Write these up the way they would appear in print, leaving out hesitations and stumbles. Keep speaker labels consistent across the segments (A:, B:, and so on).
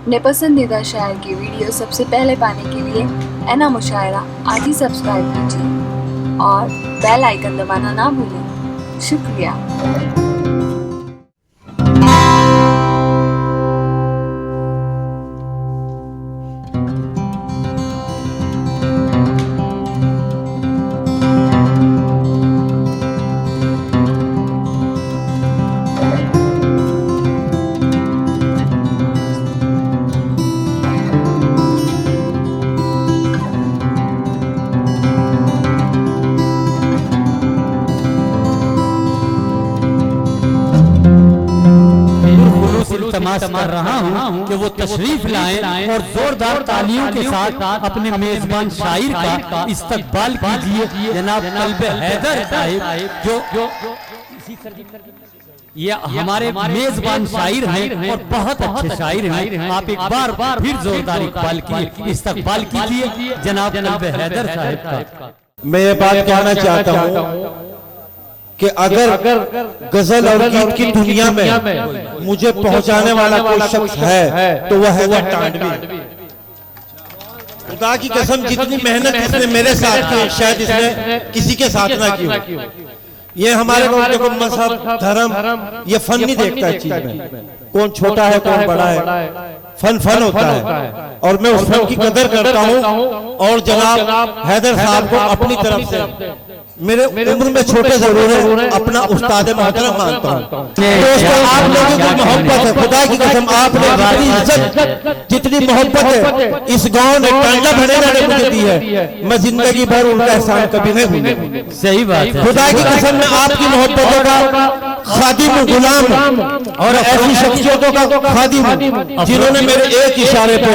A: अपने पसंदीदा शायर की वीडियो सबसे पहले पाने के लिए एना मुशायरा आज ही सब्सक्राइब कीजिए और बेल आइकन दबाना ना भूलें। शुक्रिया।
B: तमाश कर रहा हूँ कि वो तशरीफ लाएं और जोरदार तालियों के साथ अपने मेजबान शायर का इस्तकबाल कीजिए जनाब कल्बे हैदर साहिब जो ये हमारे मेजबान शायर हैं और बहुत अच्छे शायर हैं। आप एक बार फिर जोरदार इस्तकबाल कीजिए जनाब कल्बे हैदर साहिब का।
C: मैं ये बात कहना चाहता हूँ कि अगर गजल और गीत की दुनिया में मुझे पहुंचाने वाला कोई शख्स है तो वह है टांडवी। खुदा की कसम जितनी मेहनत इसने मेरे साथ की शायद इसने किसी के साथ ना की। ये हमारे लोगों को मजहब धर्म ये फन नहीं देखता है चीज में, कौन छोटा है कौन बड़ा है, फन होता है और मैं उस फन की कदर करता हूँ। और जनाब हैदर साहब को अपनी तरफ से मेरे उम्र में छोटे जरूर है अपना उस्ताद मोहतरम मानता हूँ। दोस्तों आप लोगों की मोहब्बत है, खुदा की कसम आपने जितनी इज्जत जितनी मोहब्बत है इस गांव ने टांडा भरेगा ने मुझे दी है, मैं जिंदगी भर उनका एहसान कभी नहीं भूलूंगा।
B: सही बात है।
C: खुदा की कसम में आपकी मोहब्बतों का खादिम गुलाम और ऐसी शख्सियतों का खादिम जिन्होंने मेरे एक इशारे पे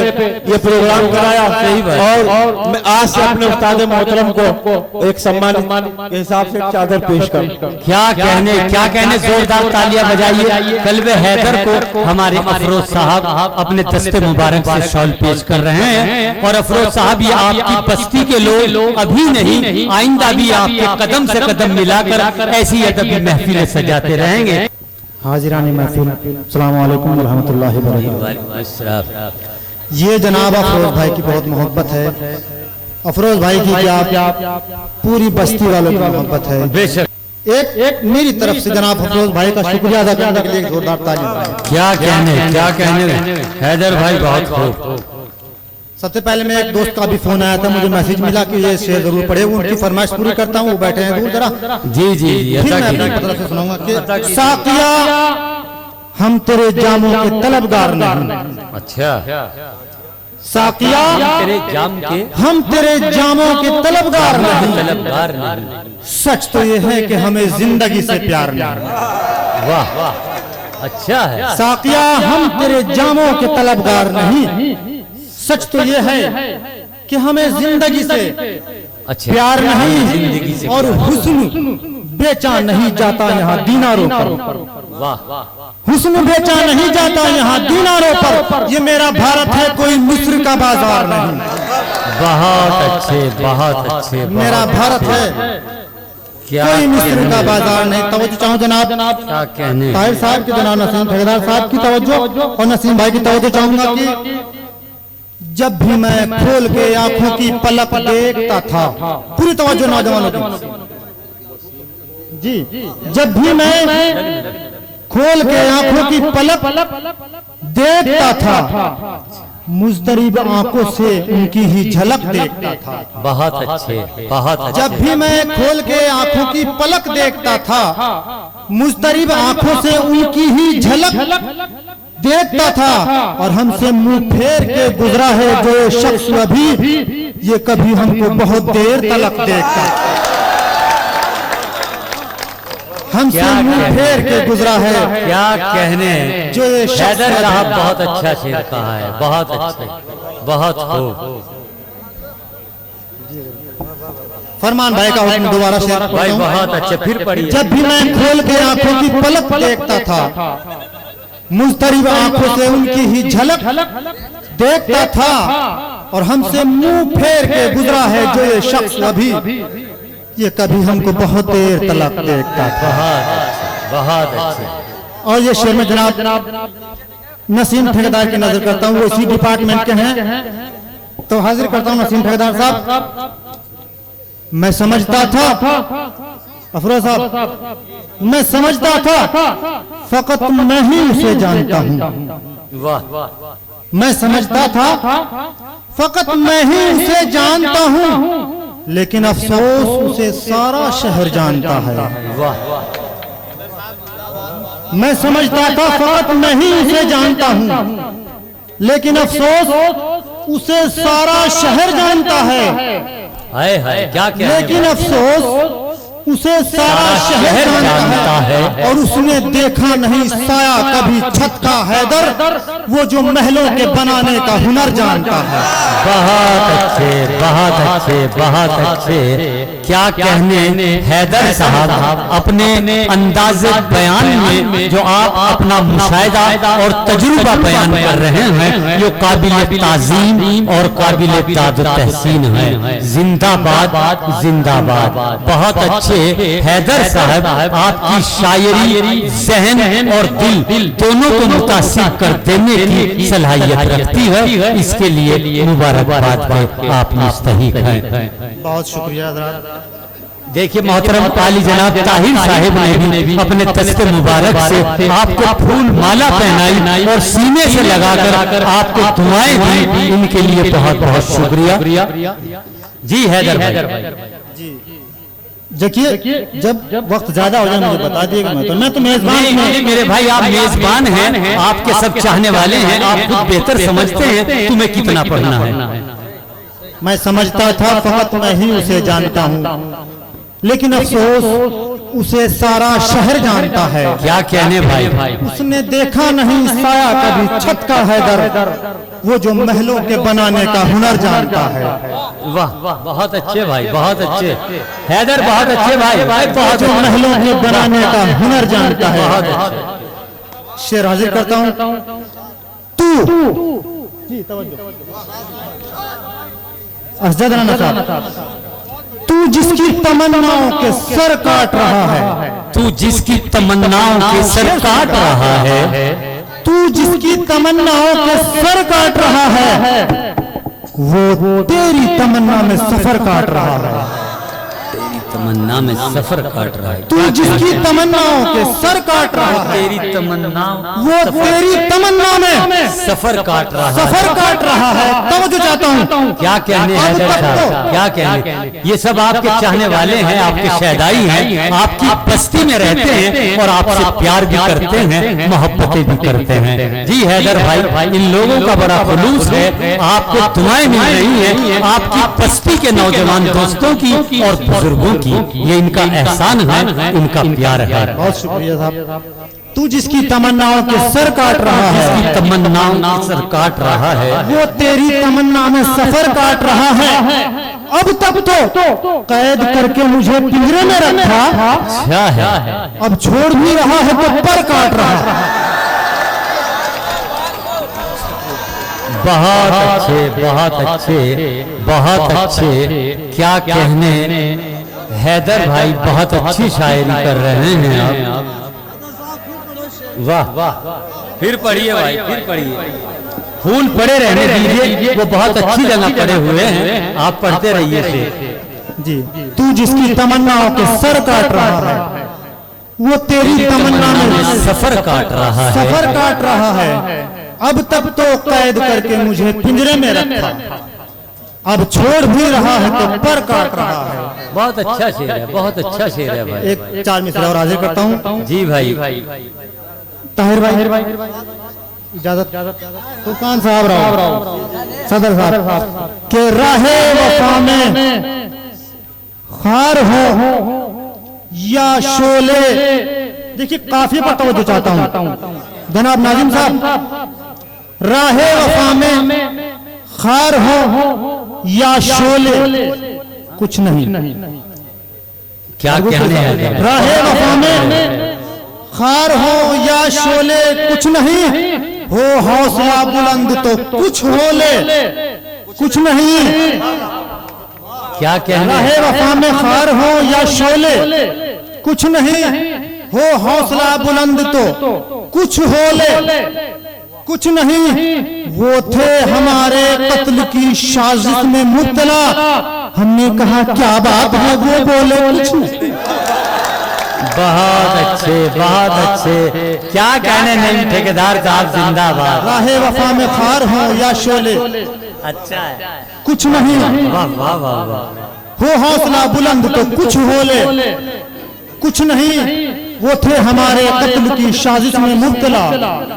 C: ये प्रोग्राम कराया। सही बात। और मैं आज से अपने उस्ताद मोहतरम को एक सम्मान के हिसाब से चादर पेश कर।
B: क्या कहने जोरदार तालियां बजाइए कल्बे हैदर को। हमारे अफरोज साहब अपने दस्ते मुबारक से शॉल पेश कर रहे हैं और अफरोज साहब ये आपकी बस्ती के लोग अभी नहीं आइंदा भी आपके कदम से कदम मिलाकर ऐसी अदबी महफिलें सजाते रहेंगे।
D: हाजिरानी महफिल अस्सलाम वालेकुम व रहमतुल्लाहि व बरकातहू। ये जनाब अफरोज भाई की बहुत मोहब्बत है। अफरोज भाई की क्या पूरी बस्ती वालों की मोहब्बत है। बेशक एक मेरी तरफ से जनाब अफरोज भाई का शुक्रिया अदा करने के लिए जोरदार तालियां।
B: क्या कहने हैदर भाई बहुत खूब।
D: सबसे पहले मैं एक दोस्त का भी फोन आया था, मुझे मैसेज मिला कि ये शेर जरूर पढ़े, उनकी फरमाइश पूरी करता हूँ। वो बैठे हैं दूर जरा।
B: जी
D: फिर मैं अपनी तरफ से सुनाऊंगा कि साकिया हम तेरे जामों के तलबगार नहीं।
B: अच्छा
D: साकिया
B: तेरे जाम के
D: हम तेरे जामों के तलबगार नहीं। सच तो ये है कि हमें जिंदगी से प्यार नहीं।
B: वाह अच्छा है।
D: साकिया हम तेरे जामों के तलबगार नहीं, सच तो ये है कि हमें जिंदगी से
B: अच्छा
D: प्यार नहीं
B: जिंदगी से
D: और हुस्न बेचा नहीं जाता यहाँ दीनारों पर।
B: वाह
D: हुस्न बेचा नहीं जाता यहाँ दीनारों पर। ये मेरा भारत है कोई मिस्र का बाजार नहीं।
B: बहुत अच्छे
D: मेरा भारत है कोई मिस्र का बाजार नहीं। तवज्जो चाहूँ जनाब
B: क्या कहने
D: ताहिर साहब की जनाब नसीम ठेकेदार साहब की तवज्जो और नसीम भाई की तवज्जो चाहूंगा कि जब भी मैं खोल के आंखों की पलक देखता था, पूरी तवज्जो नौजवानों की जी, जब भी मैं खोल के आंखों की पलक देखता था, मुज़दरिब आंखों से उनकी ही झलक देखता था।
B: बहुत अच्छे।
D: जब भी मैं खोल के आंखों की पलक देखता था, मुज़दरिब आंखों से उनकी ही झलक देखता था। और हमसे मुंह फेर के गुजरा है जो ये शख्स अभी, ये कभी हमको बहुत देर तलक देखता। हमसे मुंह फेर के गुजरा है
B: क्या कहने
D: जो ये
B: हैदर साहब बहुत अच्छा शेर कहा है। बहुत अच्छे बहुत खूब।
D: फरमान भाई का हुक्म दोबारा शेर
B: भाई बहुत अच्छे फिर पढ़िए।
D: जब भी मैं खोल के आंखों की पलक देखता था, मुज़दरिब आंखों से उनकी ही झलक देखता था। और हमसे मुंह फेर के गुजरा है जो ये शख्स अभी, ये कभी हमको बहुत देर तलक देखता था।
B: बहुत अच्छे।
D: और ये शेर में जनाब नसीम ठेकेदार की नजर करता हूँ, वो इसी डिपार्टमेंट के हैं, तो हाजिर करता हूँ नसीम ठेकेदार साहब। मैं समझता था अफरोज साहब, मैं समझता था फकत मैं ही उसे जानता हूँ।
B: वाह,
D: मैं समझता था फकत मैं ही उसे जानता हूँ, लेकिन अफसोस उसे सारा शहर जानता है।
B: वाह,
D: मैं समझता था फकत मैं ही उसे जानता हूँ, लेकिन अफसोस उसे सारा शहर जानता है।
B: हाय हाय, क्या
D: लेकिन अफसोस उसे सारा शहर जानता है, और उसने देखा नहीं साया कभी छत का हैदर, वो जो महलों के बनाने का हुनर जानता है।
B: बहुत अच्छे, बहुत अच्छे, बहुत अच्छे। क्या कहने हैदर साहब अपने अंदाज़े बयान में जो आप अपना मुशाहिदा और तजुर्बा बयान कर रहे हैं, ये काबिल ताज़ीम और काबिल ताद तहसीन है। जिंदाबाद, जिंदाबाद। बहुत अच्छे हैदर साहब, आपकी शायरी जहन और दिल दोनों को मुतासिर कर देने की सलाहियत रखती है। इसके लिए मुबारकबाद है, आप मुस्तहिक हैं।
D: बहुत शुक्रिया हज़रात।
B: देखिए मोहतरम काली जनाब ताहिर साहिब ने भी अपने दस्ते मुबारक से आपको फूल माला पहनाई और सीने से लगाकर आपको दुआएं दी। इनके लिए बहुत बहुत शुक्रिया। जी हैदर भाई,
D: देखिए जब वक्त ज्यादा हो जाए मुझे बता दिएगा, मैं तो मेजबान हूं।
B: मेरे भाई आप मेजबान हैं, आपके सब चाहने वाले हैं, आप खुद बेहतर समझते हैं तुम्हें कितना पढ़ना है।
D: मैं समझता था फकत मैं ही उसे जानता हूँ, लेकिन अफसोस उसे सारा शहर जानता है।
B: क्या कहने भाई,
D: उसने देखा नहीं साया कभी छत का हैदर, वो जो महलों के बनाने का हुनर जानता है।
B: वाह वाह, बहुत अच्छे भाई, बहुत अच्छे हैदर, बहुत अच्छे भाई, बहुत
D: जो महलों के बनाने का हुनर जानता है। शेर हाजिर करता हूँ। तू असद राना साहब, तू जिसकी तमन्नाओं के सर काट रहा है,
B: तू जिसकी तमन्नाओं के सर काट रहा है,
D: तू जिसकी तमन्नाओं के सर काट रहा है, वो तेरी तमन्ना में सफर काट रहा है।
B: तमन्ना में सफर काट रहा है।
D: तू जिसकी तमन्नाओं के सर काट रहा है,
B: तेरी तमन्ना
D: वो तेरी तमन्ना में
B: सफर काट रहा है,
D: सफर काट रहा है। तवज्जो चाहता हूँ।
B: क्या कहने हैदर साहब, क्या कहने, ये सब आपके चाहने वाले हैं, आपके शहदाई हैं, आपकी बस्ती में रहते हैं और आपसे प्यार भी करते हैं, मोहब्बतें भी करते हैं। जी हैदर भाई, इन लोगों का बड़ा खुलूस है, आपको दुआएं मिल रही हैं, आपकी बस्ती के नौजवान दोस्तों की और बुजुर्गों की। ये इनका एहसान है, इनका प्यार है।
D: बहुत शुक्रिया साहब। तू जिसकी तमन्नाओं के सर काट रहा है,
B: जिसकी तमन्नाओं के सर काट रहा है,
D: वो तेरी तमन्ना में सफर काट रहा है। अब तक तो कैद करके मुझे पिंजरे में रखा,
B: अच्छा है,
D: अब छोड़ भी रहा है तो पर काट रहा है।
B: बहुत अच्छे, बहुत अच्छे, बहुत अच्छे। क्या कहने हैदर भाई, बहुत अच्छी शायरी कर रहे हैं आप। वाह वाह, फिर पढ़िए भाई, फिर पढ़िए। फूल पड़े रहने दीजिए, वो बहुत अच्छी जगह पड़े हुए हैं, आप पढ़ते रहिए से।
D: जी, तू जिसकी तमन्नाओं के सर काट रहा है, वो तेरी तमन्ना में
B: सफर काट रहा है,
D: सफर काट रहा है। अब तक तो कैद करके मुझे पिंजरे में रखा, अब छोड़ भी रहा है तो पर काट रहा है।
B: बहुत अच्छा शेर है, बहुत अच्छा शेर है भाई।
D: एक चार मिसरा और हाजिर करता हूँ।
B: जी भाई,
D: ताहिर भाई इजाजत, फुरकान साहब राव, सदर साहब के राहे वफा में खार हो या शोले। देखिए काफी पर तवज्जो चाहता हूँ जनाब नाजिम साहब। राहे वफा में खार हो या शोले, कुछ नहीं।
B: क्या कहने हैं?
D: राहे वफा में खार हो या शोले, कुछ नहीं हो हौसला बुलंद तो कुछ होले, कुछ नहीं।
B: क्या कहने?
D: राहे वफा में खार हो या शोले, कुछ नहीं हो हौसला बुलंद तो कुछ होले, कुछ नहीं, वो थे हमारे कत्ल की साजिश में मुब्तला। हमने कहा क्या बात है, वो बोले कुछ नहीं।
B: बहुत अच्छे, बहुत अच्छे। क्या कहने नहीं ठेकेदार साहब, जिंदाबाद।
D: राहे वफा में खार हो या शोले,
B: अच्छा है।
D: कुछ नहीं।
B: वाह वाह वाह वाह।
D: हो हौसला बुलंद तो कुछ होले, कुछ नहीं, वो थे हमारे कत्ल की साजिश में मुब्तला।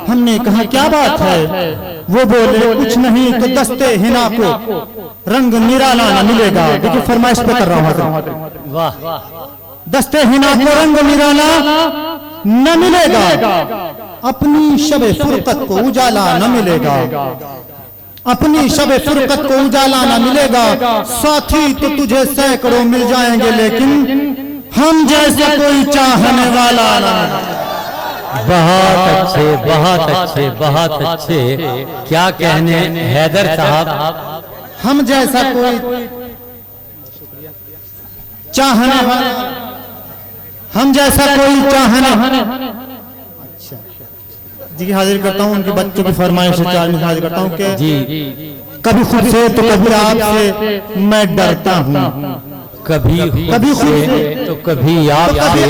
D: हमने कहा क्या बात है, वो बोले कुछ नहीं। तो दस्ते हिना को रंग निराला न मिलेगा। देखिए फरमाइश पे कर रहा हूँ।
B: वाह।
D: दस्ते हिना को रंग निराला न मिलेगा, अपनी शबे फुरकत को उजाला न मिलेगा, अपनी शबे फुरकत को उजाला न मिलेगा। साथी तो तुझे सैकड़ों मिल जाएंगे, लेकिन हम जैसा कोई चाहने वाला ना।
B: बहुत अच्छे, बहुत अच्छे, बहुत अच्छे। क्या कहने हैदर साहब,
D: हम जैसा कोई चाहने वाला, हम जैसा कोई चाहने। अच्छा जी, हाजिर करता हूँ उनके बच्चों की फरमाइश से 4 मिनट हाजिर करता हूँ कि
B: जी,
D: कभी खुद से तो कभी आपसे मैं डरता हूँ,
B: कभी खुद से तो कभी आपसे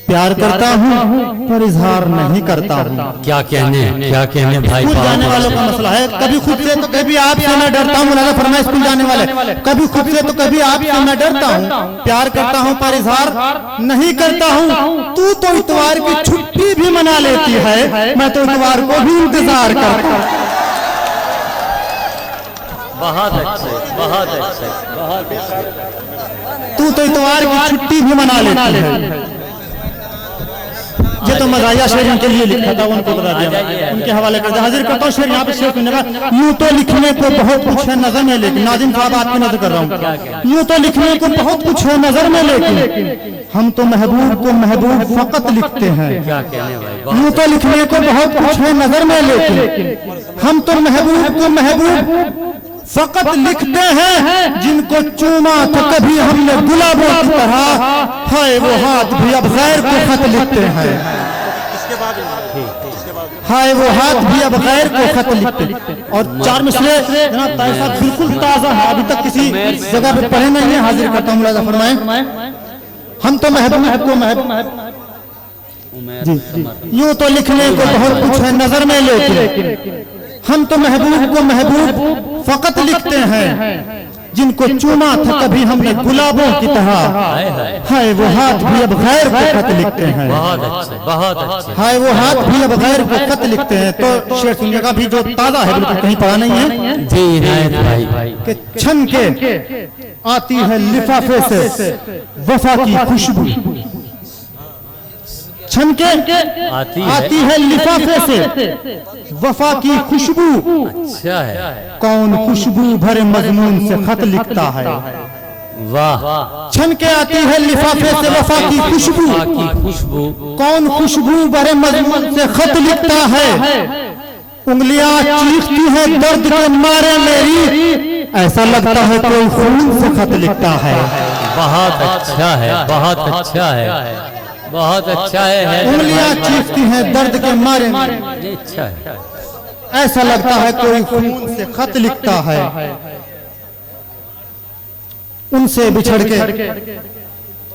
D: प्यार करता हूँ पर इजहार नहीं करता हूँ।
B: क्या कहने भाई।
D: स्कूल जाने वालों का मसला है, कभी खुद से तो कभी आपसे मैं डरता हूँ। मुलाजा फरमाए स्कूल जाने वाले, कभी खुद से तो कभी आपसे मैं डरता हूँ, प्यार करता हूँ पर इजहार नहीं करता हूँ। तू तो इतवार की छुट्टी भी मना लेती है, मैं तो इतवार को भी इंतजार करता हूँ।
B: बहुत अच्छे, बहुत अच्छे, बहुत अच्छे।
D: तू तो इतवार की छुट्टी भी मना लेती है। ये तो मज़ाहिया शेर के लिए लिखा था, उनको बता दिया, उनके हवाले कर दिया। हाजिर करता हूँ शेर यहाँ पे शेर सुनने का। यूं तो लिखने को बहुत कुछ है नजर में, लेकिन नाजिम साहब आपकी नजर कर रहा हूँ। यूं तो लिखने को बहुत कुछ है नजर में, लेकिन हम तो महबूब को महबूब फकत लिखते हैं।
B: क्या कहने भाई।
D: यूं तो लिखने को बहुत कुछ है नजर में, लेकिन हम तो महबूब को महबूब फकत लिखते हैं। जिनको चूमा तो कभी हमने गुलाबों की तरह, हाय वो हाथ भी अब गैर को खत लिखते हैं। हाय वो हाथ भी अब गैर को खत लिखते हैं। और 4 मिसरे जनाब ताहिर साहब बिल्कुल ताजा है, अभी तक किसी जगह पे पढ़े नहीं है। हाजिर करता हूँ, मुलाजा फरमाएं। हम तो महबूब को महबूब जी, यूं तो लिखने को बहुत कुछ है नजर में, लेकिन हम तो महबूब को महबूब फकत लिखते हैं। जिनको चूमा था कभी हमने गुलाबों की तरह, हाय वो हाथ भी अब गैर को खत लिखते हैं।
B: बहुत अच्छे, बहुत अच्छे।
D: हाय वो हाथ भी अब गैर को खत लिखते हैं। तो शेर सुनिएगा भी जो ताजा है, बिल्कुल कहीं पड़ा नहीं है।
B: जी इनायत भाई।
D: कि छन के आती है लिफाफे से वफा की खुशबू, छन के आती है लिफाफे से वफा की खुशबू।
B: अच्छा है।
D: कौन खुशबू भरे मजमून से खत लिखता है।
B: वाह।
D: छन के आती है लिफाफे से वफा की खुशबू,
B: खुशबू।
D: कौन खुशबू भरे मजमून से खत लिखता है। उंगलियां चीखती है दर्द के मारे मेरी, ऐसा लगता है कोई खून से खत लिखता है।
B: बहुत अच्छा है, बहुत अच्छा है, बहुत अच्छा है।
D: उंगलियां चीखती हैं दर्द के मारे मेरी,
B: अच्छा है।
D: ऐसा लगता है कोई खून से खत लिखता है। उनसे बिछड़ के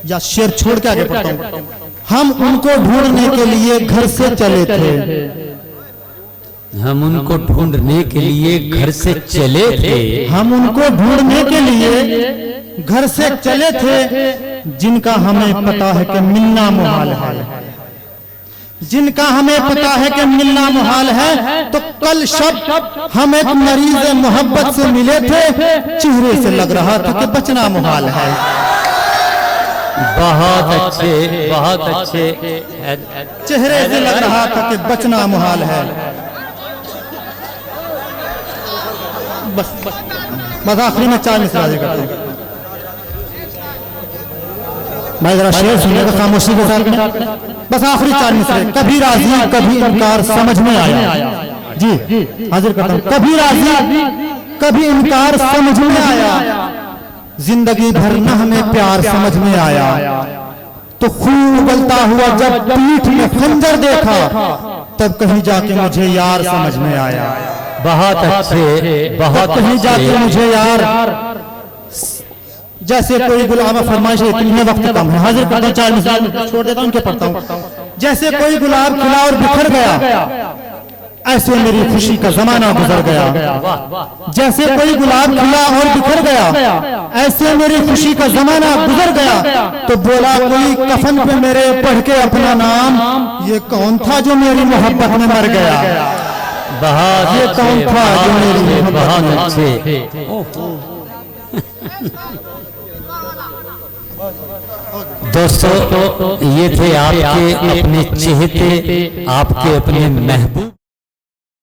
D: या शेर छोड़ के आगे बढ़ता हूं। हम उनको ढूंढने के लिए घर से चले थे,
B: हम उनको ढूंढने के लिए घर से चले थे,
D: हम उनको ढूंढने के लिए घर से चले थे। जिनका हमें पता है कि मिलना मुहाल है, जिनका हमें पता है कि मिलना मुहाल है। तो कल शब हम एक मरीज मोहब्बत से मिले थे, चेहरे से लग रहा था कि बचना मुहाल है।
B: बहुत अच्छे, बहुत अच्छे।
D: चेहरे से लग रहा था कि बचना मुहाल है। बस आखिरी में 4 मिसरा करता हूं। मैं जरा शेर सुनिएगा खामोशी के साथ। बस आखिरी 4 मिसरे। कभी राजी कभी इनकार समझ में आया। जी हाजिर करता हूं। कभी राजी कभी इनकार समझ में आया, जिंदगी भर न हमें प्यार समझ में आया। तो खून उगलता हुआ जब पीठ में खंजर देखा, तब कहीं जाके मुझे यार समझ में आया।
B: बहुत अच्छे, बहुत
D: कहीं जाके मुझे यार, जैसे कोई गुलाब फरमाइश है, तुम्हें वक्त कम है, हाजिर करता हूं, 4 मिसाल छोड़ देता हूं, उनके पढ़ता हूं। जैसे कोई गुलाब खिला और बिखर गया, ऐसे मेरी खुशी का जमाना गुजर गया। जैसे कोई गुलाब खिला और बिखर गया, ऐसे मेरी खुशी का जमाना गुजर गया। तो बोला कोई कफन पे मेरे पढ़ के अपना नाम, ये कौन था जो मेरी मोहब्बत में मर गया?
B: बहुत
D: ये कौन था जो मेरी मोहब्बत में?
B: बहुत अच्छे। दोस्तों, ये थे आपके अपने चहेते, आपके अपने महबूब।